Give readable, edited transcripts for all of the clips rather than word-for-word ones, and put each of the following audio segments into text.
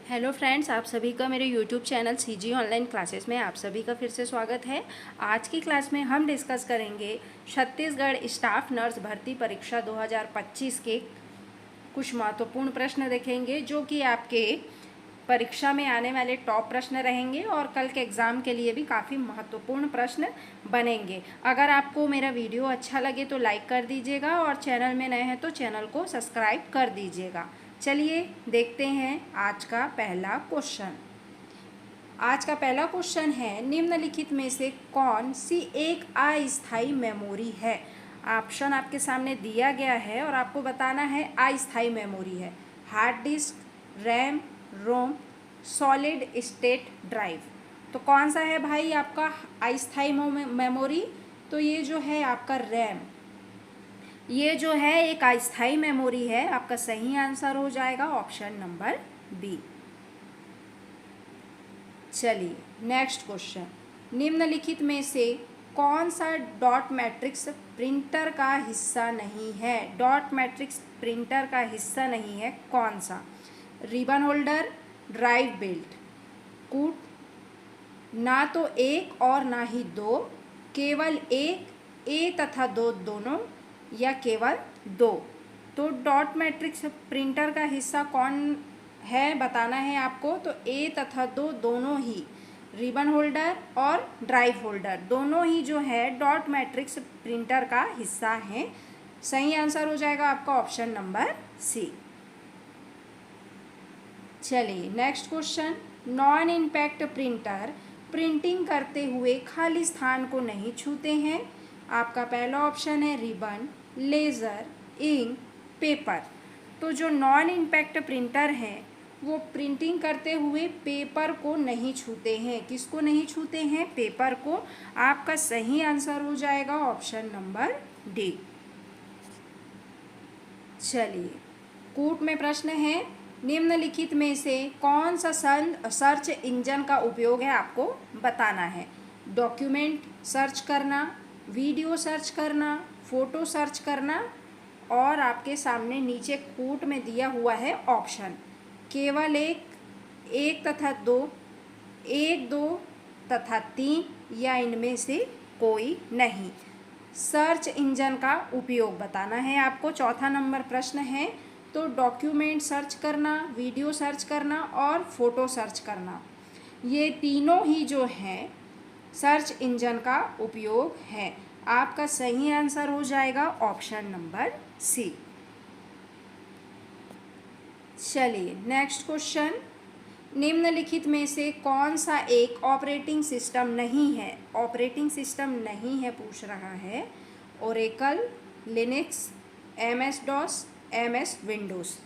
Hello friends, आप सभी का मेरे YouTube channel CG online classes में आप सभी का फिर से स्वागत है। आज की क्लास में हम डिस्कस करेंगे छत्तीसगढ़ स्टाफ नर्स भर्ती परीक्षा 2025 के कुछ महत्वपूर्ण प्रश्न देखेंगे जो कि आपके परीक्षा में आने वाले टॉप प्रश्न रहेंगे और कल के एग्ज़ाम के लिए भी काफ़ी महत्वपूर्ण प्रश्न बनेंगे। अगर आपको मेरा वीडियो अच्छा लगे तो लाइक कर दीजिएगा और चैनल में नए हैं तो चैनल को सब्सक्राइब कर दीजिएगा। चलिए देखते हैं आज का पहला क्वेश्चन। आज का पहला क्वेश्चन है, निम्नलिखित में से कौन सी एक अस्थायी मेमोरी है। ऑप्शन आपके सामने दिया गया है और आपको बताना है अस्थायी मेमोरी है। हार्ड डिस्क, रैम, रोम, सॉलिड स्टेट ड्राइव। तो कौन सा है भाई आपका अस्थायी मेमोरी? तो ये जो है आपका रैम, ये जो है एक अस्थायी मेमोरी है। आपका सही आंसर हो जाएगा ऑप्शन नंबर बी। चलिए नेक्स्ट क्वेश्चन, निम्नलिखित में से कौन सा डॉट मैट्रिक्स प्रिंटर का हिस्सा नहीं है। डॉट मैट्रिक्स प्रिंटर का हिस्सा नहीं है, कौन सा? रिबन होल्डर, ड्राइव बेल्ट, कूट, ना तो एक और ना ही दो, केवल एक, ए तथा दो दोनों, या केवल दो। तो डॉट मैट्रिक्स प्रिंटर का हिस्सा कौन है बताना है आपको। तो ए तथा दो दोनों ही, रिबन होल्डर और ड्राइव होल्डर दोनों ही जो है डॉट मैट्रिक्स प्रिंटर का हिस्सा हैं। सही आंसर हो जाएगा आपका ऑप्शन नंबर सी। चलिए next question, non impact printer printing करते हुए खाली स्थान को नहीं छूते हैं। आपका पहला ऑप्शन है रिबन, लेज़र, इंक, पेपर। तो जो नॉन इम्पैक्ट प्रिंटर है वो प्रिंटिंग करते हुए पेपर को नहीं छूते हैं। किसको नहीं छूते हैं? पेपर को। आपका सही आंसर हो जाएगा ऑप्शन नंबर डी। चलिए कूट में प्रश्न है, निम्नलिखित में से कौन सा सर्च इंजन का उपयोग है आपको बताना है। डॉक्यूमेंट सर्च करना, वीडियो सर्च करना, फ़ोटो सर्च करना, और आपके सामने नीचे कूट में दिया हुआ है ऑप्शन, केवल एक, एक तथा दो, एक, दो तथा तीन, या इनमें से कोई नहीं। सर्च इंजन का उपयोग बताना है आपको। चौथा नंबर प्रश्न है, तो डॉक्यूमेंट सर्च करना, वीडियो सर्च करना और फोटो सर्च करना, ये तीनों ही जो हैं सर्च इंजन का उपयोग है। आपका सही आंसर हो जाएगा ऑप्शन नंबर सी। चलिए नेक्स्ट क्वेश्चन, निम्नलिखित में से कौन सा एक ऑपरेटिंग सिस्टम नहीं है। ऑपरेटिंग सिस्टम नहीं है पूछ रहा है। Oracle, Linux, MS DOS, MS Windows.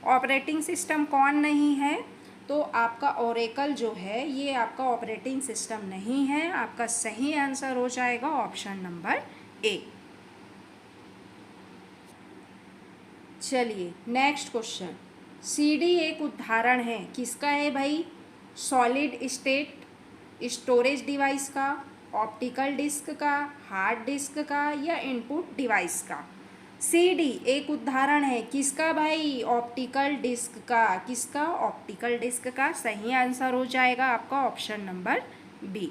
Operating system कौन नहीं है? तो आपका ओरेकल जो है ये आपका ऑपरेटिंग सिस्टम नहीं है। आपका सही आंसर हो जाएगा ऑप्शन नंबर ए। चलिए नेक्स्ट क्वेश्चन, CD एक उदाहरण है, किसका है भाई? सॉलिड स्टेट स्टोरेज डिवाइस का, ऑप्टिकल डिस्क का, हार्ड डिस्क का, या इनपुट डिवाइस का। CD एक उदाहरण है, किसका भाई? ऑप्टिकल डिस्क का। किसका? ऑप्टिकल डिस्क का। सही आंसर हो जाएगा आपका ऑप्शन नंबर बी।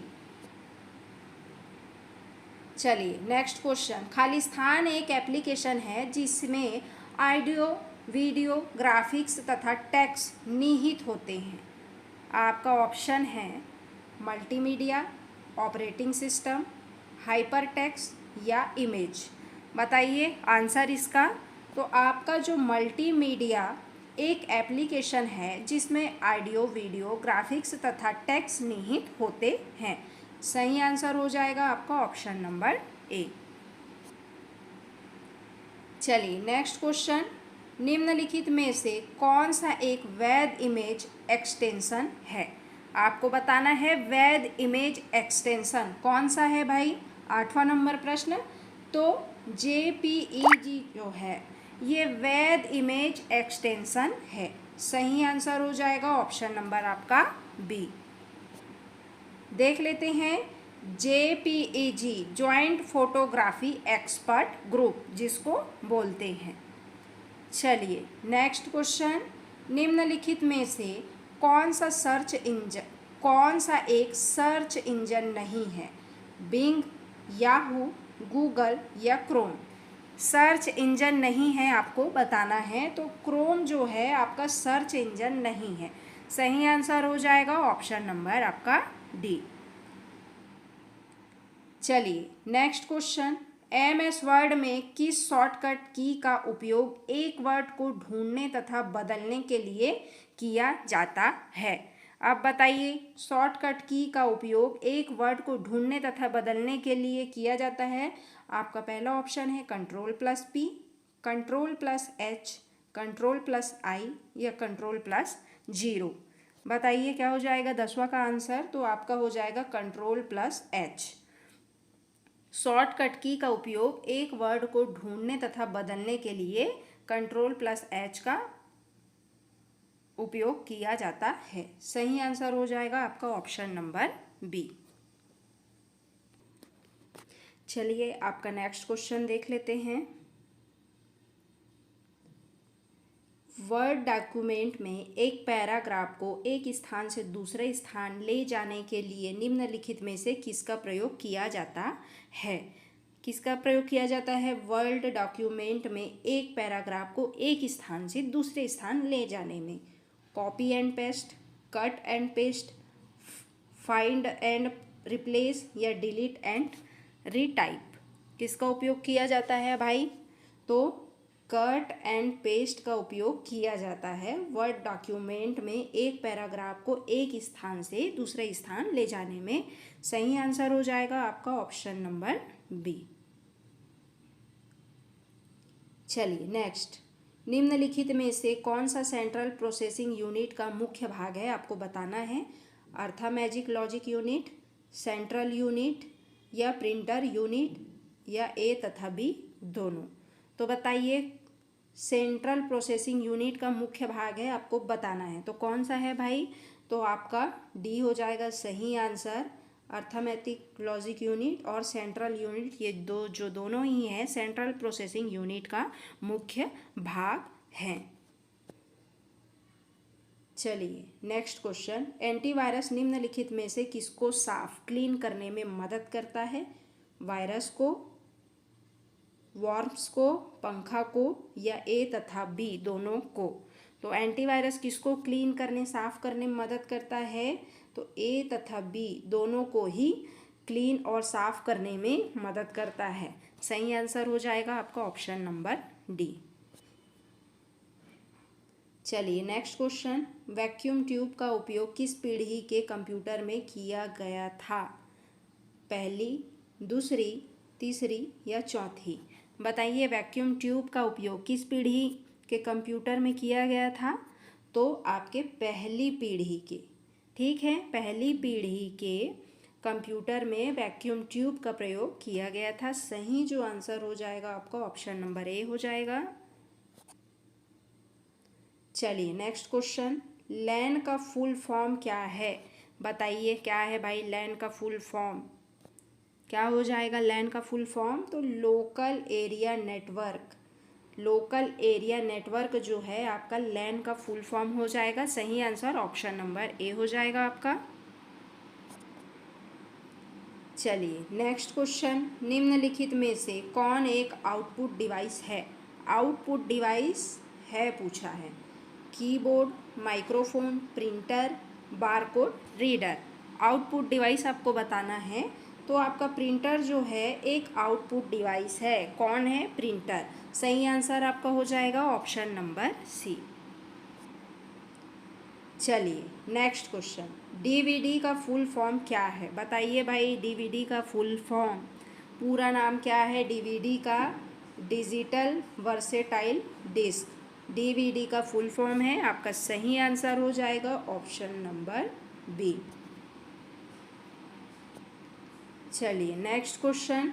चलिए नेक्स्ट क्वेश्चन, खालिस्तान एक एप्लीकेशन है जिसमें ऑडियो, वीडियो, ग्राफिक्स तथा टेक्स्ट निहित होते हैं। आपका ऑप्शन है multimedia, operating system, hyper text, या इमेज। बताइए आंसर इसका। तो आपका जो मल्टीमीडिया एक एप्लीकेशन है जिसमें ऑडियो, वीडियो, ग्राफिक्स तथा टेक्स्ट निहित होते हैं। सही आंसर हो जाएगा आपका ऑप्शन नंबर ए। चलिए नेक्स्ट क्वेश्चन, निम्नलिखित में से कौन सा एक वैध इमेज एक्सटेंशन है। आपको बताना है वैध इमेज एक्सटेंशन कौन सा है भाई। आठवां नंबर प्रश्न, तो JPEG जो है ये वैध इमेज एक्सटेंशन है। सही आंसर हो जाएगा ऑप्शन नंबर आपका बी। देख लेते हैं JPEG, joint photography expert group जिसको बोलते हैं। चलिए नेक्स्ट क्वेश्चन, निम्नलिखित में से कौन सा एक सर्च इंजन नहीं है? बिंग, याहू, गूगल या क्रोम? सर्च इंजन नहीं है आपको बताना है, तो क्रोम जो है आपका सर्च इंजन नहीं है। सही आंसर हो जाएगा ऑप्शन नंबर आपका डी। चलिए नेक्स्ट क्वेश्चन, MS वर्ड में किस शॉर्टकट की का उपयोग एक वर्ड को ढूंढने तथा बदलने के लिए किया जाता है? अब बताइए, शॉर्टकट की का उपयोग एक वर्ड को ढूंढने तथा बदलने के लिए किया जाता है। आपका पहला ऑप्शन है Ctrl+P, Ctrl+H, Ctrl+I या Ctrl+0। बताइए क्या हो जाएगा 10वां का आंसर? तो आपका हो जाएगा Ctrl+H। शॉर्टकट की का उपयोग एक वर्ड को ढूंढने तथा बदलने के लिए Ctrl+H का उपयोग किया जाता है। सही आंसर हो जाएगा आपका ऑप्शन नंबर बी। चलिए आपका नेक्स्ट क्वेश्चन देख लेते हैं। वर्ड डॉक्यूमेंट में एक पैराग्राफ को एक स्थान से दूसरे स्थान ले जाने के लिए निम्नलिखित में से किसका प्रयोग किया जाता है? किसका प्रयोग किया जाता है वर्ड डॉक्यूमेंट में एक पैराग्राफ को एक स्थान से दूसरे स्थान ले जाने में? Copy and paste, cut and paste, find and replace या डिलीट एंड रीटाइप? किसका उपयोग किया जाता है भाई? तो कट एंड पेस्ट का उपयोग किया जाता है वर्ड डॉक्यूमेंट में एक पैराग्राफ को एक स्थान से दूसरे स्थान ले जाने में। सही आंसर हो जाएगा आपका ऑप्शन नंबर बी। चलिए नेक्स्ट, निम्नलिखित में से कौन सा सेंट्रल प्रोसेसिंग यूनिट का मुख्य भाग है आपको बताना है? अर्थमैजिक लॉजिक यूनिट, सेंट्रल यूनिट या प्रिंटर यूनिट या ए तथा बी दोनों? तो बताइए, सेंट्रल प्रोसेसिंग यूनिट का मुख्य भाग है आपको बताना है, तो कौन सा है भाई? तो आपका डी हो जाएगा सही आंसर। अर्थमैटिक लॉजिक यूनिट और सेंट्रल यूनिट, ये दोनों ही हैं सेंट्रल प्रोसेसिंग यूनिट का मुख्य भाग हैं। चलिए नेक्स्ट क्वेश्चन, एंटीवायरस निम्नलिखित में से किसको साफ क्लीन करने में मदद करता है? वायरस को, वॉर्म्स को, पंखा को या ए तथा बी दोनों को? तो एंटीवायरस किसको क्लीन करने साफ करने में मदद करता है? तो ए तथा बी दोनों को ही क्लीन और साफ करने में मदद करता है। सही आंसर हो जाएगा आपका ऑप्शन नंबर डी। चलिए नेक्स्ट क्वेश्चन, वैक्यूम ट्यूब का उपयोग किस पीढ़ी के कंप्यूटर में किया गया था? पहली, दूसरी, तीसरी या चौथी? बताइए, वैक्यूम ट्यूब का उपयोग किस पीढ़ी के कंप्यूटर में किया गया था? तो आपके पहली पीढ़ी के, ठीक है, पहली पीढ़ी के कंप्यूटर में वैक्यूम ट्यूब का प्रयोग किया गया था। सही जो आंसर हो जाएगा आपका ऑप्शन नंबर ए हो जाएगा। चलिए नेक्स्ट क्वेश्चन, लैन का फुल फॉर्म क्या है? बताइए क्या है भाई लैन का फुल फॉर्म? क्या हो जाएगा लैन का फुल फॉर्म? तो local area network. Local area network जो है आपका लैन का फुल फॉर्म हो जाएगा। सही आंसर ऑप्शन नंबर ए हो जाएगा आपका। चलिए नेक्स्ट क्वेश्चन, निम्नलिखित में से कौन एक आउटपुट डिवाइस है? आउटपुट डिवाइस है पूछा है। Keyboard, microphone, printer, barcode reader? Output device आपको बताना है, तो आपका प्रिंटर जो है एक आउटपुट डिवाइस है। कौन है? प्रिंटर। सही आंसर आपका हो जाएगा ऑप्शन नंबर सी। चलिए नेक्स्ट क्वेश्चन, डीवीडी का फुल फॉर्म क्या है? बताइए भाई डीवीडी का फुल फॉर्म, पूरा नाम क्या है डीवीडी का? Digital versatile disc. डीवीडी का फुल फॉर्म है आपका। सही आंसर हो जाएगा ऑप्शन नंबर बी। चलिए नेक्स्ट क्वेश्चन,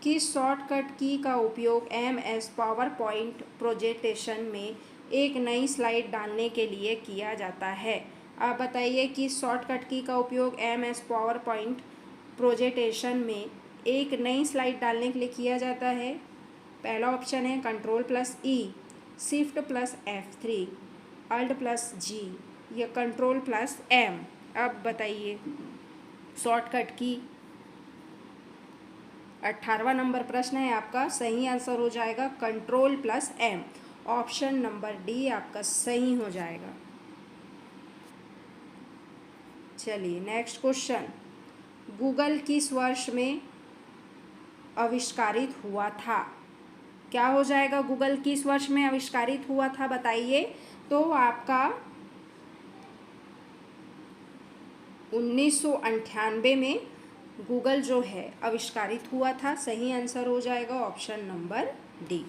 किस शॉर्टकट की का उपयोग MS पावर पॉइंट प्रेजेंटेशन में एक नई स्लाइड डालने के लिए किया जाता है? आप बताइए किस शॉर्टकट की का उपयोग MS पावर पॉइंट प्रेजेंटेशन में एक नई स्लाइड डालने के लिए किया जाता है? पहला ऑप्शन है Ctrl+E, Shift+F3, Alt+G या कंट्रोल प्लस एम। अब बताइए शॉर्टकट की। 18वां नंबर प्रश्न है आपका, सही आंसर हो जाएगा control plus M. Option number D आपका सही हो जाएगा। चलिए नेक्स्ट क्वेश्चन, गूगल किस वर्ष में आविष्कारित हुआ था? क्या हो जाएगा, गूगल किस वर्ष में आविष्कारित हुआ था बताइए। तो आपका 1998 में गूगल जो है आविष्कारित हुआ था। सही आंसर हो जाएगा ऑप्शन नंबर डी।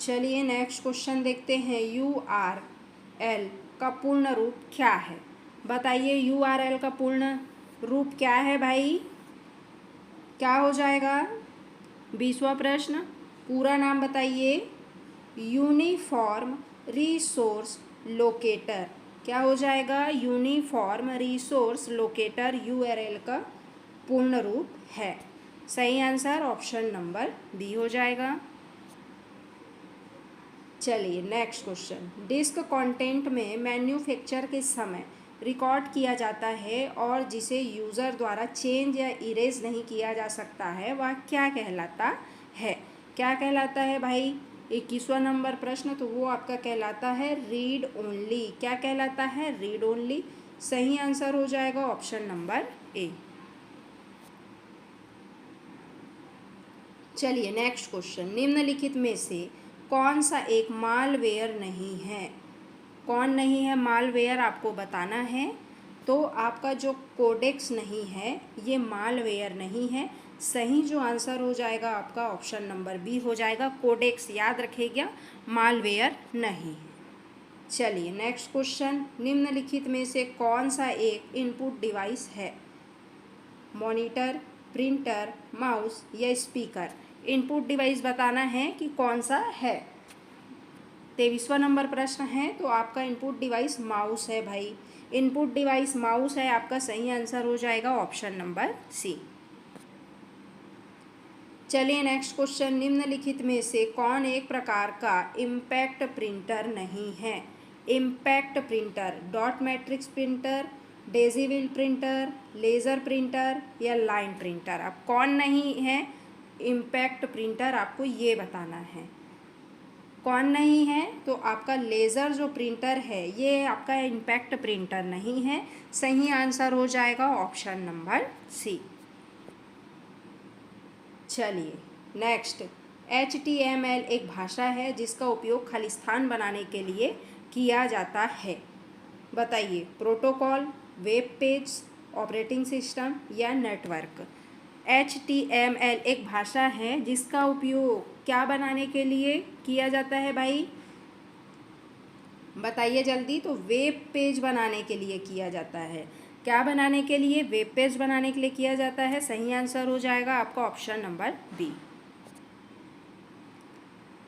चलिए नेक्स्ट क्वेश्चन देखते हैं, URL का पूर्ण रूप क्या है? बताइए URL का पूर्ण रूप क्या है भाई? क्या हो जाएगा? 20वां प्रश्न, पूरा नाम बताइए। Uniform resource locator. क्या हो जाएगा? यूनिफॉर्म रिसोर्स लोकेटर URL का पूर्ण रूप है। सही आंसर ऑप्शन नंबर बी हो जाएगा। चलिए नेक्स्ट क्वेश्चन, डिस्क कंटेंट में मैन्युफैक्चर के समय रिकॉर्ड किया जाता है और जिसे यूज़र द्वारा चेंज या इरेज नहीं किया जा सकता है, वह क्या कहलाता है? क्या कहलाता है भाई? 21वां नंबर प्रश्न, तो वो आपका कहलाता है रीड ओनली। क्या कहलाता है? Read only. सही आंसर हो जाएगा ऑप्शन नंबर ए। चलिए नेक्स्ट क्वेश्चन, निम्नलिखित में से कौन सा एक मालवेयर नहीं है? कौन नहीं है मालवेयर, आपको बताना है। तो आपका जो कोडेक्स नहीं है ये मालवेयर नहीं है। सही जो आंसर हो जाएगा आपका ऑप्शन नंबर बी हो जाएगा, कोडेक्स याद रखिएगा, मालवेयर नहीं है। चलिए नेक्स्ट क्वेश्चन, निम्नलिखित में से कौन सा एक इनपुट डिवाइस है? मॉनिटर, प्रिंटर, माउस या स्पीकर? इनपुट डिवाइस बताना है कि कौन सा है। 23वां नंबर प्रश्न है, तो आपका इनपुट डिवाइस माउस है भाई। इनपुट डिवाइस माउस है आपका। सही आंसर हो जाएगा ऑप्शन नंबर सी। चलिए नेक्स्ट क्वेश्चन, निम्नलिखित में से कौन एक प्रकार का इम्पैक्ट प्रिंटर नहीं है? Impact printer, dot matrix printer, daisy wheel printer, laser printer या लाइन प्रिंटर? अब कौन नहीं है इम्पैक्ट प्रिंटर, आपको ये बताना है। कौन नहीं है? तो आपका लेज़र जो प्रिंटर है ये आपका इम्पैक्ट प्रिंटर नहीं है। सही आंसर हो जाएगा ऑप्शन नंबर सी। चलिए नेक्स्ट, HTML एक भाषा है जिसका उपयोग खालिस्तान बनाने के लिए किया जाता है। बताइए protocol, web page, operating system या नेटवर्क? HTML एक भाषा है जिसका उपयोग क्या बनाने के लिए किया जाता है भाई? बताइए जल्दी। तो वेब पेज बनाने के लिए किया जाता है। क्या बनाने के लिए? वेब पेज बनाने के लिए किया जाता है। सही आंसर हो जाएगा आपका ऑप्शन नंबर बी।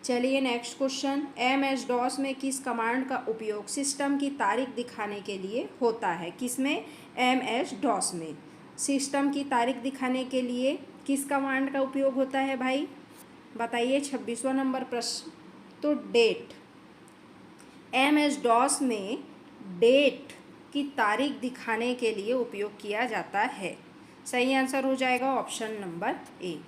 चलिए नेक्स्ट क्वेश्चन, MS-DOS में किस कमांड का उपयोग सिस्टम की तारीख दिखाने के लिए होता है? किसमें? MS-DOS में। सिस्टम की तारीख दिखाने के लिए किस कमांड का उपयोग होता है भाई? बताइए 26वां नंबर प्रश्न, तो डेट। MS-DOS में डेट की तारीख दिखाने के लिए उपयोग किया जाता है। सही आंसर हो जाएगा ऑप्शन नंबर ए।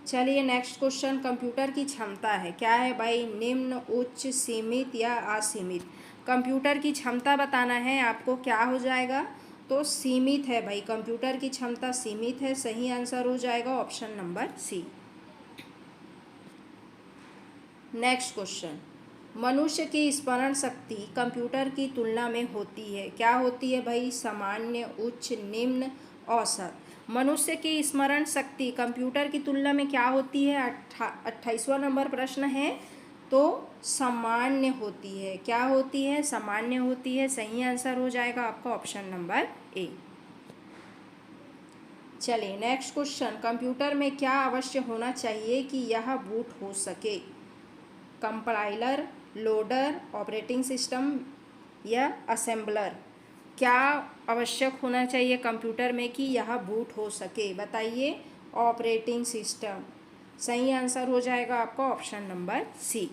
चलिए नेक्स्ट क्वेश्चन, कंप्यूटर की क्षमता है क्या है भाई? निम्न, उच्च, सीमित या असीमित? कंप्यूटर की क्षमता बताना है आपको। क्या हो जाएगा? तो सीमित है भाई, कंप्यूटर की क्षमता सीमित है। सही आंसर हो जाएगा option number C. Next question, मनुष्य की स्मरण शक्ति कंप्यूटर की तुलना में होती है। क्या होती है भाई? सामान्य, उच्च, निम्न, औसत? मनुष्य की स्मरण शक्ति कंप्यूटर की तुलना में क्या होती है? 28वां नंबर प्रश्न है, तो सामान्य होती है। क्या होती है? सामान्य होती है। सही आंसर हो जाएगा आपका ऑप्शन नंबर ए। चलिए नेक्स्ट क्वेश्चन, कंप्यूटर में क्या अवश्य होना चाहिए कि यह बूट हो सके? कंपाइलर, लोडर, ऑपरेटिंग सिस्टम या असेंबलर? क्या आवश्यक होना चाहिए कंप्यूटर में कि यह बूट हो सके? बताइए ऑपरेटिंग सिस्टम। सही आंसर हो जाएगा आपका ऑप्शन नंबर सी।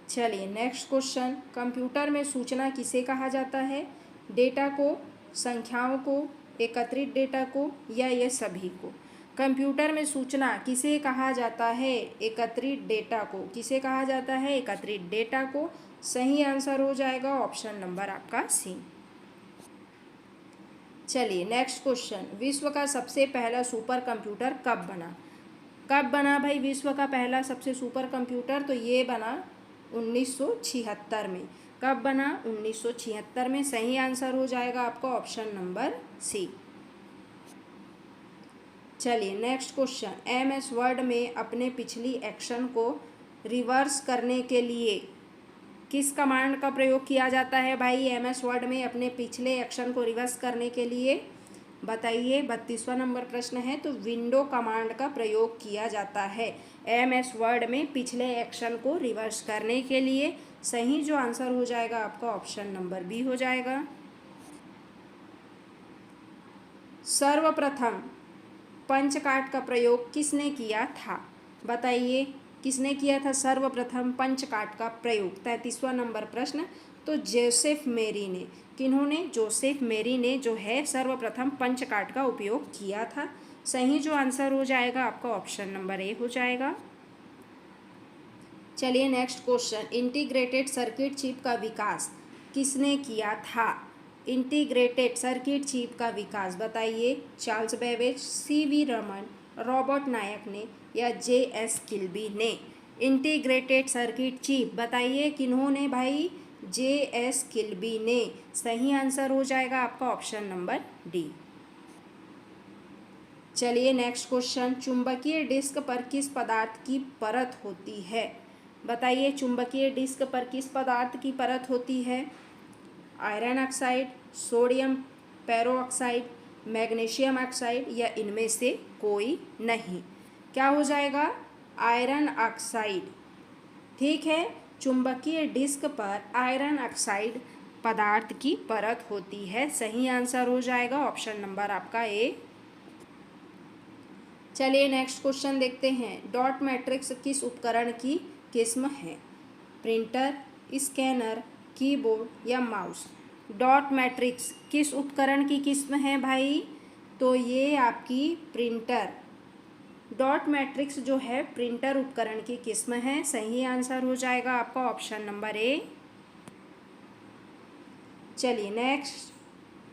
चलिए नेक्स्ट क्वेश्चन, कंप्यूटर में सूचना किसे कहा जाता है? डेटा को, संख्याओं को, एकत्रित डेटा को, या ये सभी को? कंप्यूटर में सूचना किसे कहा जाता है? एकत्रित डेटा को। किसे कहा जाता है? एकत्रित डेटा को। सही आंसर हो जाएगा ऑप्शन नंबर आपका सी। चलिए नेक्स्ट क्वेश्चन, विश्व का सबसे पहला सुपर कंप्यूटर कब बना? कब बना भाई विश्व का पहला सबसे सुपर कंप्यूटर? तो ये बना 1976 में। कब बना? 1976 में। सही आंसर हो जाएगा आपका ऑप्शन नंबर सी। चलिए नेक्स्ट क्वेश्चन, MS वर्ड में अपने पिछली एक्शन को रिवर्स करने के लिए किस कमांड का प्रयोग किया जाता है भाई? MS वर्ड में अपने पिछले एक्शन को रिवर्स करने के लिए बताइए। 32वां नंबर प्रश्न है। तो विंडो कमांड का प्रयोग किया जाता है MS वर्ड में पिछले एक्शन को रिवर्स करने के लिए। सही जो आंसर हो जाएगा आपका ऑप्शन नंबर बी हो जाएगा। सर्वप्रथम पंचकाट का प्रयोग किसने किया था? बताइए किसने किया था सर्वप्रथम पंचकाट का प्रयोग? 33वां नंबर प्रश्न। तो जोसेफ मेरी ने। किन्होंने? जोसेफ मेरी ने जो है सर्वप्रथम पंचकाट का उपयोग किया था। सही जो आंसर हो जाएगा आपका ऑप्शन नंबर ए हो जाएगा। चलिए next question, integrated circuit chip का विकास किसने किया था? इंटीग्रेटेड सर्किट चिप का विकास बताइए। Charles Babbage, CV Raman, Robert Noyce ने, या JS किल्बी ने? इंटीग्रेटेड सर्किट चिप बताइए किन्होंने भाई? JS किल्बी ने। सही आंसर हो जाएगा आपका ऑप्शन नंबर डी। चलिए नेक्स्ट क्वेश्चन, चुंबकीय डिस्क पर किस पदार्थ की परत होती है? बताइए चुंबकीय डिस्क पर किस पदार्थ की परत होती है? Iron oxide, sodium peroxide, magnesium oxide, या इनमें से कोई नहीं? क्या हो जाएगा? Iron oxide. ठीक है, चुंबकीय डिस्क पर आयरन ऑक्साइड पदार्थ की परत होती है। सही आंसर हो जाएगा ऑप्शन नंबर आपका ए। चलिए नेक्स्ट क्वेश्चन देखते हैं, डॉट मैट्रिक्स किस उपकरण की किस्म है? प्रिंटर, स्कैनर, कीबोर्ड, या माउस? डॉट मैट्रिक्स किस उपकरण की किस्म है भाई? तो ये आपकी प्रिंटर। डॉट मैट्रिक्स जो है प्रिंटर उपकरण की किस्म है। सही आंसर हो जाएगा आपका ऑप्शन नंबर ए। चलिए नेक्स्ट,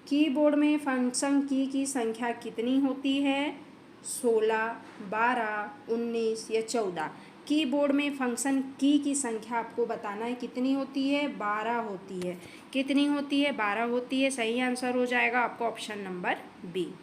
कीबोर्ड में फंक्शन की संख्या कितनी होती है? 16, 12, 19, या 14? कीबोर्ड में फंक्शन की संख्या आपको बताना है कितनी होती है? 12 होती है। कितनी होती है? 12 होती है। सही आंसर हो जाएगा आपका ऑप्शन नंबर बी।